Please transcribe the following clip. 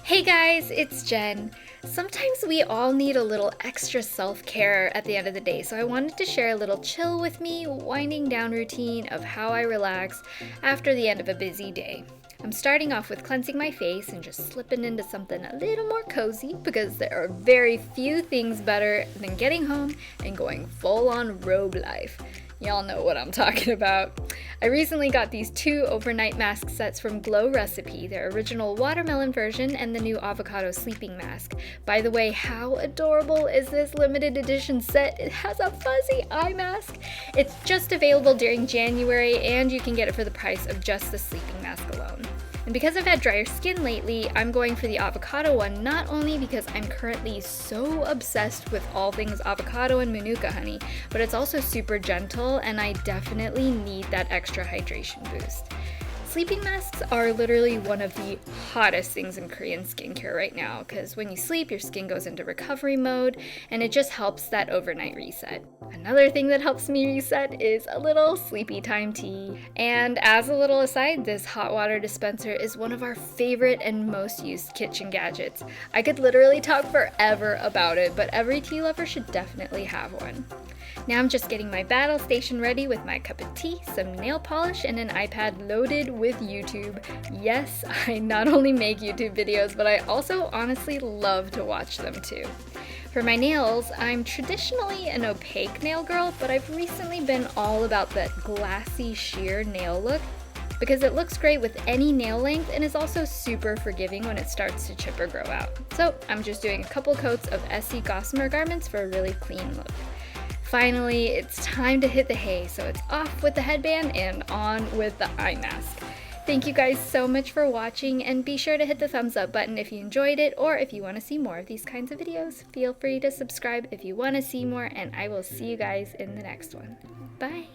Hey guys, it's Jen. Sometimes we all need a little extra self-care at the end of the day, so I wanted to share a little chill with me, winding down routine of how I relax after the end of a busy day. I'm starting off with cleansing my face and just slipping into something a little more cozy because there are very few things better than getting home and going full-on robe life. Y'all know what I'm talking about. I recently got these two overnight mask sets from Glow Recipe, their original watermelon version and the new avocado sleeping mask. By the way, how adorable is this limited edition set? It has a fuzzy eye mask. It's just available during January and you can get it for the price of just the sleeping mask alone. And because I've had drier skin lately, I'm going for the avocado one, not only because I'm currently so obsessed with all things avocado and manuka honey, but it's also super gentle and I definitely need that extra hydration boost. Sleeping masks are literally one of the hottest things in Korean skincare right now because when you sleep, your skin goes into recovery mode and it just helps that overnight reset. Another thing that helps me reset is a little sleepy time tea. And as a little aside, this hot water dispenser is one of our favorite and most used kitchen gadgets. I could literally talk forever about it, but every tea lover should definitely have one. Now I'm just getting my battle station ready with my cup of tea, some nail polish, and an iPad loaded with YouTube. Yes, I not only make YouTube videos, but I also honestly love to watch them too. For my nails, I'm traditionally an opaque nail girl, but I've recently been all about that glassy sheer nail look because it looks great with any nail length and is also super forgiving when it starts to chip or grow out. So I'm just doing a couple coats of Essie Gossamer garments for a really clean look. Finally, it's time to hit the hay, so it's off with the headband and on with the eye mask. Thank you guys so much for watching, and be sure to hit the thumbs up button if you enjoyed it, or if you want to see more of these kinds of videos. Feel free to subscribe if you want to see more, and I will see you guys in the next one. Bye!